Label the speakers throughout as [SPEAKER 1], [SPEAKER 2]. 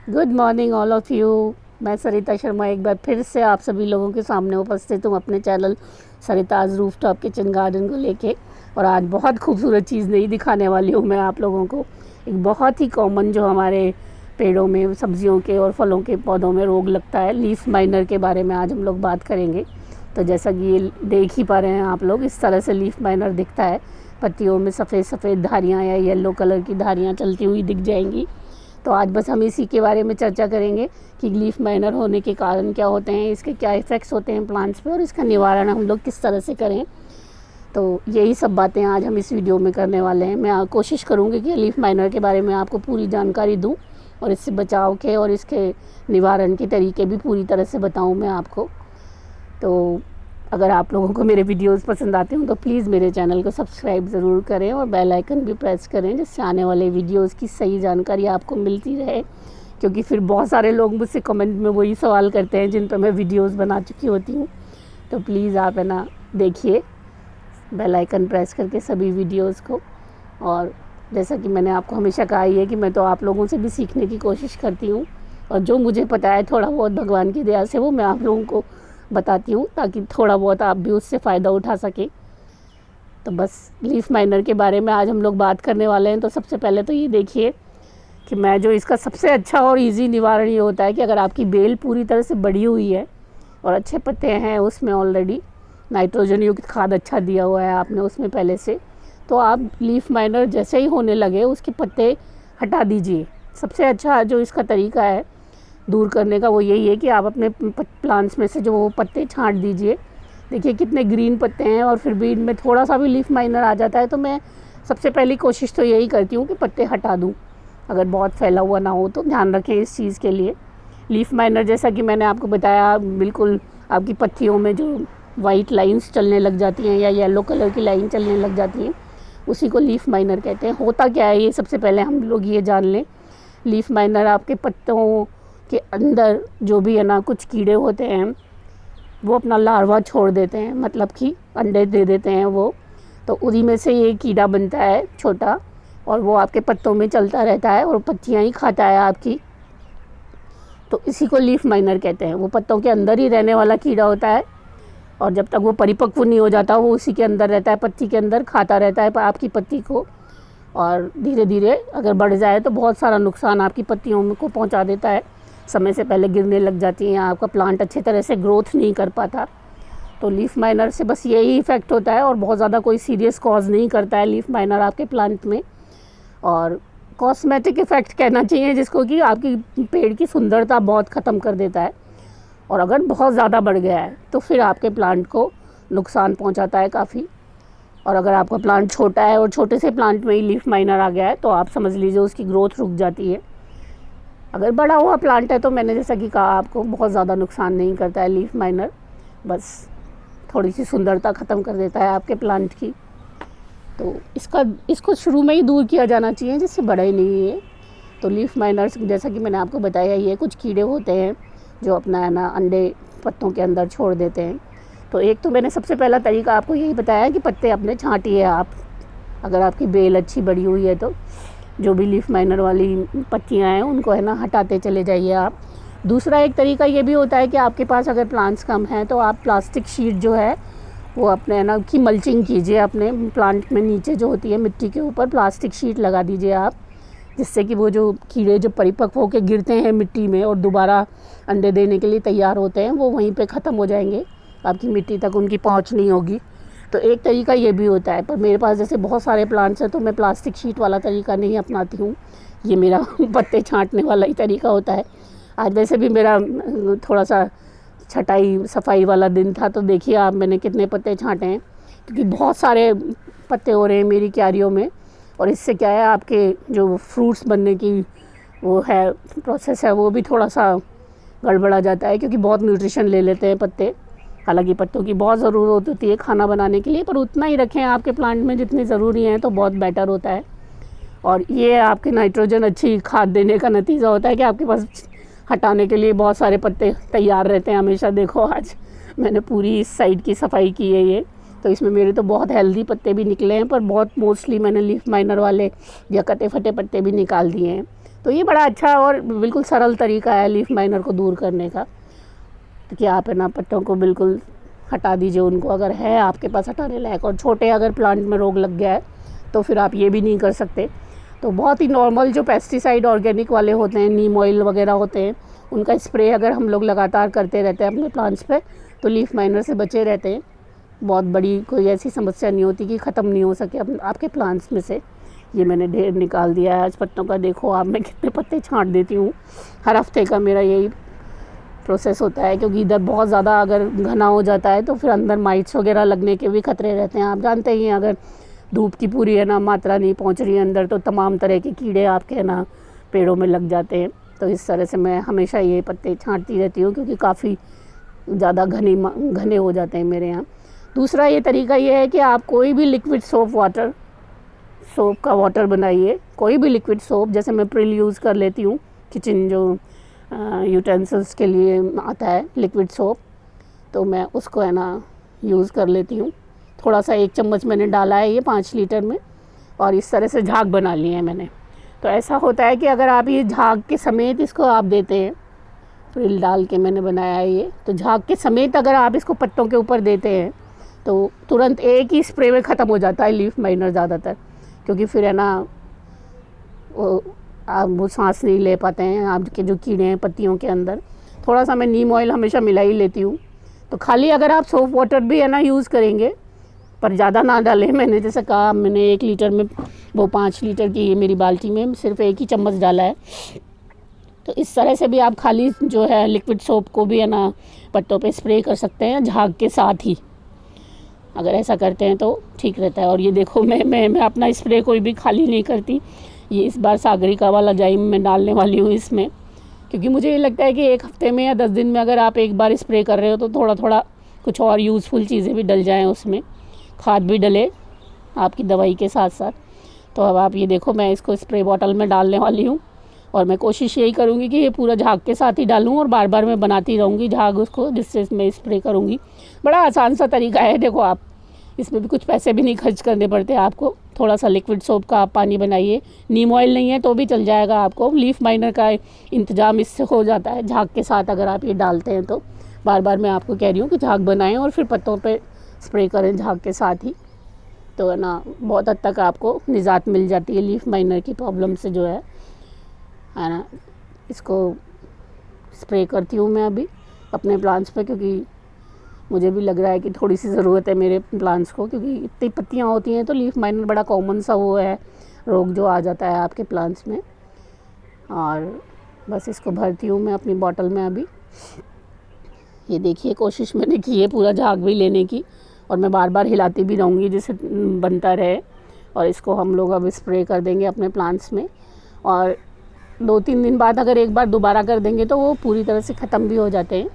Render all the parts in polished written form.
[SPEAKER 1] Good morning all of you. मैं सरिता शर्मा एक बार फिर से आप सभी लोगों के सामने उपस्थित हूँ अपने चैनल सरिताज़ रूफटॉप किचन गार्डन को लेके। और आज बहुत खूबसूरत चीज़ नहीं दिखाने वाली हूँ मैं आप लोगों को। एक बहुत ही कॉमन जो हमारे पेड़ों में, सब्जियों के और फलों के पौधों में रोग लगता है, लीफ माइनर के बारे में आज हम लोग बात करेंगे। तो जैसा कि ये देख ही पा रहे हैं आप लोग, इस तरह से लीफ माइनर दिखता है। पत्तियों में सफ़ेद सफ़ेद धारियाँ या येलो कलर की धारियाँ चलती हुई दिख जाएंगी। तो आज बस हम इसी के बारे में चर्चा करेंगे कि लीफ माइनर होने के कारण क्या होते हैं, इसके क्या इफ़ेक्ट्स होते हैं प्लांट्स पे और इसका निवारण हम लोग किस तरह से करें। तो यही सब बातें आज हम इस वीडियो में करने वाले हैं। मैं कोशिश करूँगी कि लीफ माइनर के बारे में आपको पूरी जानकारी दूँ और इससे बचाव के और इसके निवारण के तरीके भी पूरी तरह से बताऊँ मैं आपको। तो अगर आप लोगों को मेरे वीडियोस पसंद आते हो तो प्लीज़ मेरे चैनल को सब्सक्राइब ज़रूर करें और बेल आइकन भी प्रेस करें, जिससे आने वाले वीडियोस की सही जानकारी आपको मिलती रहे। क्योंकि फिर बहुत सारे लोग मुझसे कमेंट में वही सवाल करते हैं जिन पर मैं वीडियोस बना चुकी होती हूँ। तो प्लीज़ आप है ना देखिए बेल आइकन प्रेस करके सभी वीडियोज़ को। और जैसा कि मैंने आपको हमेशा कहा ही है कि मैं तो आप लोगों से भी सीखने की कोशिश करती हूँ, और जो मुझे पता है थोड़ा बहुत भगवान की दया से वो मैं आप लोगों को बताती हूँ, ताकि थोड़ा बहुत आप भी उससे फ़ायदा उठा सकें। तो बस लीफ माइनर के बारे में आज हम लोग बात करने वाले हैं। तो सबसे पहले तो ये देखिए कि मैं जो इसका सबसे अच्छा और इजी निवारण ये होता है कि अगर आपकी बेल पूरी तरह से बढ़ी हुई है और अच्छे पत्ते हैं, उसमें ऑलरेडी नाइट्रोजन युक्त खाद अच्छा दिया हुआ है आपने उसमें पहले से, तो आप लीफ माइनर जैसे ही होने लगे उसके पत्ते हटा दीजिए। सबसे अच्छा जो इसका तरीका है दूर करने का वो यही है कि आप अपने प्लांट्स में से जो वो पत्ते छांट दीजिए। देखिए कितने ग्रीन पत्ते हैं और फिर भी इनमें थोड़ा सा भी लीफ माइनर आ जाता है। तो मैं सबसे पहली कोशिश तो यही करती हूँ कि पत्ते हटा दूँ, अगर बहुत फैला हुआ ना हो तो। ध्यान रखें इस चीज़ के लिए। लीफ माइनर जैसा कि मैंने आपको बताया, बिल्कुल आपकी पत्तियों में जो वाइट लाइन्स चलने लग जाती हैं या येलो कलर की लाइन चलने लग जाती हैं, उसी को लीफ माइनर कहते हैं। होता क्या है ये सबसे पहले हम लोग ये जान लें। लीफ माइनर आपके पत्तों के अंदर जो भी है ना कुछ कीड़े होते हैं वो अपना लार्वा छोड़ देते हैं, मतलब कि अंडे दे देते हैं वो। तो उन्हीं में से ये कीड़ा बनता है छोटा, और वो आपके पत्तों में चलता रहता है और पत्तियां ही खाता है आपकी। तो इसी को लीफ माइनर कहते हैं। वो पत्तों के अंदर ही रहने वाला कीड़ा होता है, और जब तक वो परिपक्व नहीं हो जाता वो उसी के अंदर रहता है, पत्ती के अंदर खाता रहता है आपकी पत्ती को। और धीरे धीरे अगर बढ़ जाए तो बहुत सारा नुकसान आपकी पत्तियों को पहुँचा देता है। समय से पहले गिरने लग जाती हैं, आपका प्लांट अच्छे तरह से ग्रोथ नहीं कर पाता। तो लीफ माइनर से बस यही इफ़ेक्ट होता है, और बहुत ज़्यादा कोई सीरियस कॉज नहीं करता है लीफ माइनर आपके प्लांट में। और कॉस्मेटिक इफ़ेक्ट कहना चाहिए जिसको, कि आपकी पेड़ की सुंदरता बहुत ख़त्म कर देता है। और अगर बहुत ज़्यादा बढ़ गया है तो फिर आपके प्लांट को नुकसान पहुँचाता है काफ़ी। और अगर आपका प्लांट छोटा है और छोटे से प्लांट में ही लीफ माइनर आ गया है तो आप समझ लीजिए उसकी ग्रोथ रुक जाती है। अगर बड़ा हुआ प्लांट है तो मैंने जैसा कि कहा आपको, बहुत ज़्यादा नुकसान नहीं करता है लीफ माइनर, बस थोड़ी सी सुंदरता ख़त्म कर देता है आपके प्लांट की। तो इसको शुरू में ही दूर किया जाना चाहिए जिससे बड़ा ही नहीं है। तो लीफ माइनर्स जैसा कि मैंने आपको बताया, ये कुछ कीड़े होते हैं जो अपना है ना अंडे पत्तों के अंदर छोड़ देते हैं। तो एक तो मैंने सबसे पहला तरीका आपको यही बताया कि पत्ते अपने छांटिए आप, अगर आपकी बेल अच्छी बड़ी हुई है तो। जो भी लीफ माइनर वाली पत्तियां हैं उनको है ना हटाते चले जाइए आप। दूसरा एक तरीका ये भी होता है कि आपके पास अगर प्लांट्स कम हैं तो आप प्लास्टिक शीट जो है वो अपने है ना की मल्चिंग कीजिए। अपने प्लांट में नीचे जो होती है मिट्टी के ऊपर प्लास्टिक शीट लगा दीजिए आप, जिससे कि वो जो कीड़े जो परिपक्व होकर गिरते हैं मिट्टी में और दोबारा अंडे देने के लिए तैयार होते हैं, वो वहीं पे ख़त्म हो जाएंगे, आपकी मिट्टी तक उनकी पहुंच नहीं होगी। तो एक तरीका ये भी होता है, पर मेरे पास जैसे बहुत सारे प्लांट्स हैं तो मैं प्लास्टिक शीट वाला तरीका नहीं अपनाती हूँ। ये मेरा पत्ते छांटने वाला ही तरीका होता है। आज वैसे भी मेरा थोड़ा सा छटाई सफाई वाला दिन था, तो देखिए आप मैंने कितने पत्ते छांटे हैं, क्योंकि बहुत सारे पत्ते हो रहे हैं मेरी क्यारियों में। और इससे क्या है, आपके जो फ्रूट्स बनने की वो है प्रोसेस है वो भी थोड़ा सा गड़बड़ा जाता है, क्योंकि बहुत न्यूट्रिशन ले लेते हैं पत्ते। हालांकि पत्तों की बहुत ज़रूरत होती है खाना बनाने के लिए, पर उतना ही रखें आपके प्लांट में जितने ज़रूरी हैं तो बहुत बेटर होता है। और ये आपके नाइट्रोजन अच्छी खाद देने का नतीजा होता है कि आपके पास हटाने के लिए बहुत सारे पत्ते तैयार रहते हैं हमेशा। देखो आज मैंने पूरी इस साइड की सफाई की है ये, तो इसमें मेरे तो बहुत हेल्दी पत्ते भी निकले हैं, पर बहुत मोस्टली मैंने लीफ माइनर वाले या कटे फटे पत्ते भी निकाल दिए हैं। तो ये बड़ा अच्छा और बिल्कुल सरल तरीका है लीफ माइनर को दूर करने का, कि आप है ना पत्तों को बिल्कुल हटा दीजिए उनको, अगर है आपके पास हटाने लायक। और छोटे अगर प्लांट में रोग लग गया है तो फिर आप ये भी नहीं कर सकते। तो बहुत ही नॉर्मल जो पेस्टिसाइड ऑर्गेनिक वाले होते हैं, नीम ऑयल वगैरह होते हैं, उनका स्प्रे अगर हम लोग लगातार करते रहते हैं अपने प्लांट्स पे, तो लीफ माइनर से बचे रहते हैं। बहुत बड़ी कोई ऐसी समस्या नहीं होती कि ख़त्म नहीं हो सके आपके प्लांट्स में से। ये मैंने ढेर निकाल दिया है आज पत्तों का, देखो आप मैं कितने पत्ते छांट देती हूँ। हर हफ्ते का मेरा यही प्रोसेस होता है, क्योंकि इधर बहुत ज़्यादा अगर घना हो जाता है तो फिर अंदर माइट्स वगैरह लगने के भी खतरे रहते हैं। आप जानते ही हैं, अगर धूप की पूरी है ना मात्रा नहीं पहुंच रही है अंदर, तो तमाम तरह के कीड़े आपके है ना पेड़ों में लग जाते हैं। तो इस तरह से मैं हमेशा ये पत्ते छांटती रहती हूँ, क्योंकि काफ़ी ज़्यादा घने हो जाते हैं मेरे यहाँ। दूसरा ये तरीका ये है कि आप कोई भी लिक्विड सोप का वाटर बनाइए। कोई भी लिक्विड सोप, जैसे मैं प्रिल यूज़ कर लेती हूँ, किचन जो यूटेंसिल्स के लिए आता है लिक्विड सोप, तो मैं उसको है ना यूज़ कर लेती हूँ। थोड़ा सा 1 चम्मच मैंने डाला है ये 5 लीटर में, और इस तरह से झाग बना लिए हैं मैंने। तो ऐसा होता है कि अगर आप ये झाग के समेत इसको आप देते हैं, प्रिल डाल के मैंने बनाया है ये, तो झाग के समेत अगर आप इसको पत्तों के ऊपर देते हैं तो तुरंत एक ही स्प्रे में ख़त्म हो जाता है लीफ माइनर ज़्यादातर। क्योंकि फिर है ना आप वो सांस नहीं ले पाते हैं आपके जो कीड़े हैं पत्तियों के अंदर। थोड़ा सा मैं नीम ऑयल हमेशा मिला ही लेती हूँ। तो खाली अगर आप सोप वाटर भी है ना यूज़ करेंगे, पर ज़्यादा ना डालें। मैंने जैसे कहा, मैंने 1 लीटर में, वो 5 लीटर की ये मेरी बाल्टी में सिर्फ 1 ही चम्मच डाला है। तो इस तरह से भी आप खाली जो है लिक्विड सोप को भी है ना पत्तों पे स्प्रे कर सकते हैं झाग के साथ ही। अगर ऐसा करते हैं तो ठीक रहता है। और ये देखो मैं अपना स्प्रे कोई भी खाली नहीं करती। ये इस बार सागरिका वाला जाइम मैं डालने वाली हूँ इसमें, क्योंकि मुझे ये लगता है कि 1 हफ्ते में या 10 दिन में अगर आप एक बार स्प्रे कर रहे हो तो थोड़ा थोड़ा कुछ और यूज़फुल चीज़ें भी डल जाएँ उसमें, खाद भी डले आपकी दवाई के साथ साथ। तो अब आप ये देखो, मैं इसको स्प्रे बॉटल में डालने वाली हूँ, और मैं कोशिश यही करूँगी कि ये पूरा झाग के साथ ही डालूँ, और बार बार मैं बनाती रहूँगी झाग उसको, जिससे मैं स्प्रे करूँगी। बड़ा आसान सा तरीका है। देखो आप, इसमें भी कुछ पैसे भी नहीं खर्च करने पड़ते आपको। थोड़ा सा लिक्विड सोप का आप पानी बनाइए, नीम ऑयल नहीं है तो भी चल जाएगा आपको। लीफ माइनर का इंतज़ाम इससे हो जाता है झाग के साथ अगर आप ये डालते हैं तो। बार बार मैं आपको कह रही हूँ कि झाग बनाएं और फिर पत्तों पे स्प्रे करें झाग के साथ ही, तो है ना बहुत हद तक आपको निजात मिल जाती है लीफ माइनर की प्रॉब्लम से जो है ना। इसको स्प्रे करती हूँ मैं अभी अपने प्लांट्स पे, क्योंकि मुझे भी लग रहा है कि थोड़ी सी ज़रूरत है मेरे प्लांट्स को, क्योंकि इतनी पत्तियाँ होती हैं तो लीफ माइनर बड़ा कॉमन सा वो है रोग जो आ जाता है आपके प्लांट्स में। और बस इसको भरती हूँ मैं अपनी बॉटल में अभी। ये देखिए, कोशिश मैंने की है पूरा झाग भी लेने की, और मैं बार बार हिलाती भी रहूँगी जिससे बनता रहे। और इसको हम लोग अब स्प्रे कर देंगे अपने प्लांट्स में, और 2-3 दिन बाद अगर एक बार दोबारा कर देंगे तो वो पूरी तरह से ख़त्म भी हो जाते हैं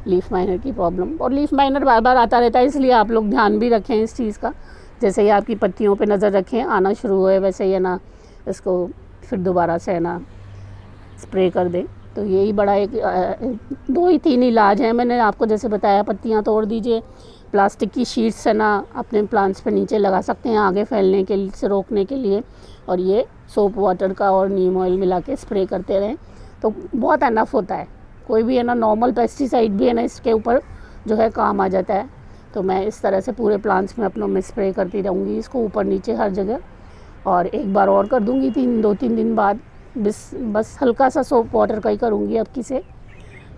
[SPEAKER 1] लीफ माइनर की प्रॉब्लम। और लीफ माइनर बार बार आता रहता है, इसलिए आप लोग ध्यान भी रखें इस चीज़ का। जैसे ही आपकी पत्तियों पे नज़र रखें, आना शुरू हुए, वैसे ही है ना इसको फिर दोबारा से है ना स्प्रे कर दें। तो यही बड़ा एक 2 ही 3 इलाज हैं मैंने आपको जैसे बताया। पत्तियाँ तोड़ दीजिए, प्लास्टिक की शीट्स है ना अपने प्लांट्स पे नीचे लगा सकते हैं आगे फैलने के से रोकने के लिए, और ये सोप वाटर का और नीम ऑयल मिला के स्प्रे करते रहें तो बहुत एनफ होता है। कोई भी है ना नॉर्मल पेस्टिसाइड भी है ना इसके ऊपर जो है काम आ जाता है। तो मैं इस तरह से पूरे प्लांट्स में अपनों में स्प्रे करती रहूँगी इसको, ऊपर नीचे हर जगह। और एक बार और कर दूँगी 2-3 दिन बाद, बस हल्का सा सोप वाटर का ही करूँगी अब की से,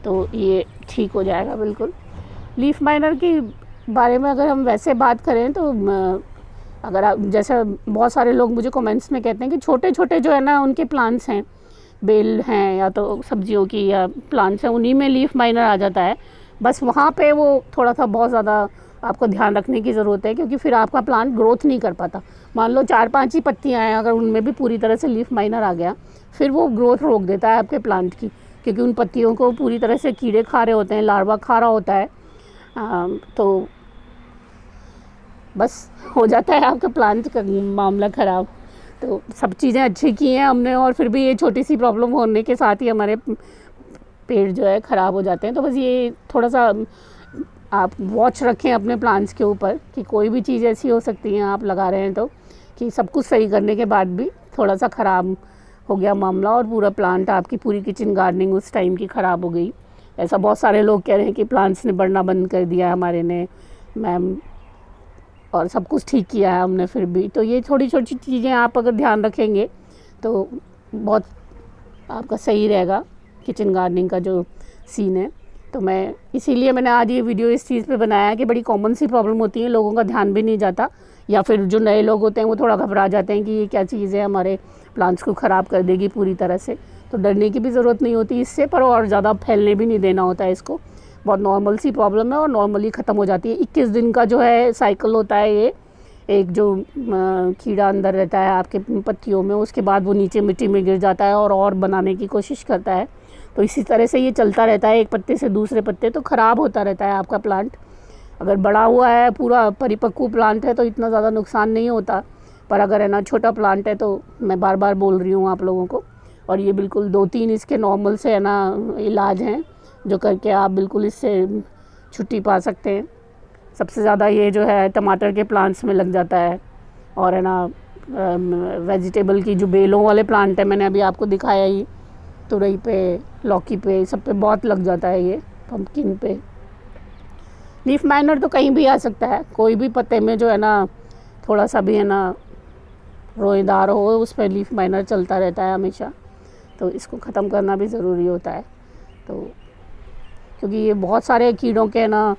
[SPEAKER 1] तो ये ठीक हो जाएगा बिल्कुल। लीफ माइनर की बारे में अगर हम वैसे बात करें तो अगर आप, जैसे बहुत सारे लोग मुझे कमेंट्स में कहते हैं कि छोटे छोटे जो है ना उनके प्लांट्स हैं, बेल हैं या तो सब्जियों की या प्लांट्स हैं, उन्हीं में लीफ माइनर आ जाता है। बस वहाँ पे वो थोड़ा सा बहुत ज़्यादा आपको ध्यान रखने की ज़रूरत है, क्योंकि फिर आपका प्लांट ग्रोथ नहीं कर पाता। मान लो 4-5 ही पत्तियाँ हैं, अगर उनमें भी पूरी तरह से लीफ माइनर आ गया, फिर वो ग्रोथ रोक देता है आपके प्लांट की, क्योंकि उन पत्तियों को पूरी तरह से कीड़े खा रहे होते हैं, लार्वा खा रहा होता है। तो बस हो जाता है आपका प्लांट का मामला ख़राब। तो सब चीज़ें अच्छी की हैं हमने, और फिर भी ये छोटी सी प्रॉब्लम होने के साथ ही हमारे पेड़ जो है ख़राब हो जाते हैं। तो बस ये थोड़ा सा आप वॉच रखें अपने प्लांट्स के ऊपर कि कोई भी चीज़ ऐसी हो सकती है आप लगा रहे हैं तो, कि सब कुछ सही करने के बाद भी थोड़ा सा ख़राब हो गया मामला और पूरा प्लांट, आपकी पूरी किचन गार्डनिंग उस टाइम की ख़राब हो गई। ऐसा बहुत सारे लोग कह रहे हैं कि प्लांट्स ने बढ़ना बंद कर दिया हमारे ने मैम, और सब कुछ ठीक किया है हमने फिर भी। तो ये छोटी छोटी चीज़ें आप अगर ध्यान रखेंगे तो बहुत आपका सही रहेगा किचन गार्डनिंग का जो सीन है। तो मैं इसीलिए मैंने आज ये वीडियो इस चीज़ पे बनाया है कि बड़ी कॉमन सी प्रॉब्लम होती है, लोगों का ध्यान भी नहीं जाता, या फिर जो नए लोग होते हैं वो थोड़ा घबरा जाते हैं कि ये क्या चीज़ है, हमारे प्लांट्स को ख़राब कर देगी पूरी तरह से। तो डरने की भी ज़रूरत नहीं होती इससे, पर और ज़्यादा फैलने भी नहीं देना होता है इसको। बहुत नॉर्मल सी प्रॉब्लम है और नॉर्मली ख़त्म हो जाती है। 21 दिन का जो है साइकिल होता है ये, एक जो कीड़ा अंदर रहता है आपके पत्तियों में, उसके बाद वो नीचे मिट्टी में गिर जाता है और बनाने की कोशिश करता है। तो इसी तरह से ये चलता रहता है, एक पत्ते से दूसरे पत्ते, तो ख़राब होता रहता है आपका प्लांट। अगर बड़ा हुआ है, पूरा परिपक्व प्लांट है, तो इतना ज़्यादा नुकसान नहीं होता, पर अगर है ना छोटा प्लांट है तो मैं बार बार बोल रही हूँ आप लोगों को। और ये बिल्कुल 2-3 इसके नॉर्मल से है ना इलाज हैं जो करके आप बिल्कुल इससे छुट्टी पा सकते हैं। सबसे ज़्यादा ये जो है टमाटर के प्लांट्स में लग जाता है, और है ना वेजिटेबल की जो बेलों वाले प्लांट है मैंने अभी आपको दिखाया ही, तुरई पे, लौकी पे, सब पे बहुत लग जाता है ये, पम्पकिन पे। लीफ माइनर तो कहीं भी आ सकता है, कोई भी पत्ते में जो है ना थोड़ा सा भी है ना रोएदार हो उस पर लीफ माइनर चलता रहता है हमेशा, तो इसको ख़त्म करना भी ज़रूरी होता है। तो क्योंकि ये बहुत सारे कीड़ों के ना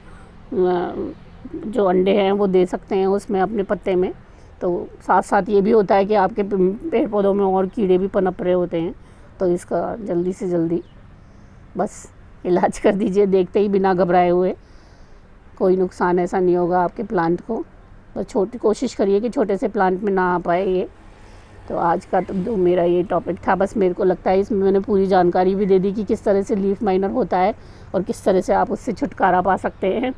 [SPEAKER 1] जो अंडे हैं वो दे सकते हैं उसमें अपने पत्ते में, तो साथ साथ ये भी होता है कि आपके पेड़ पौधों में और कीड़े भी पनप रहे होते हैं। तो इसका जल्दी से जल्दी बस इलाज कर दीजिए, देखते ही बिना घबराए हुए। कोई नुकसान ऐसा नहीं होगा आपके प्लांट को, बस छोटी कोशिश करिए कि छोटे से प्लांट में ना आ पाए ये। तो आज का तो मेरा ये टॉपिक था, बस मेरे को लगता है इसमें मैंने पूरी जानकारी भी दे दी कि किस तरह से लीफ माइनर होता है और किस तरह से आप उससे छुटकारा पा सकते हैं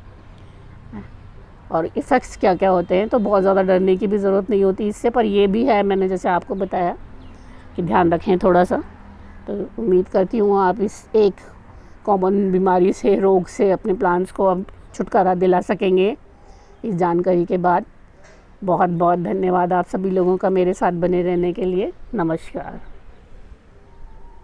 [SPEAKER 1] और इफ़ेक्ट्स क्या क्या होते हैं। तो बहुत ज़्यादा डरने की भी ज़रूरत नहीं होती इससे, पर ये भी है मैंने जैसे आपको बताया कि ध्यान रखें थोड़ा सा। तो उम्मीद करती हूँ आप इस एक कॉमन बीमारी से, रोग से अपने प्लांट्स को अब छुटकारा दिला सकेंगे इस जानकारी के बाद। बहुत बहुत धन्यवाद आप सभी लोगों का मेरे साथ बने रहने के लिए। नमस्कार।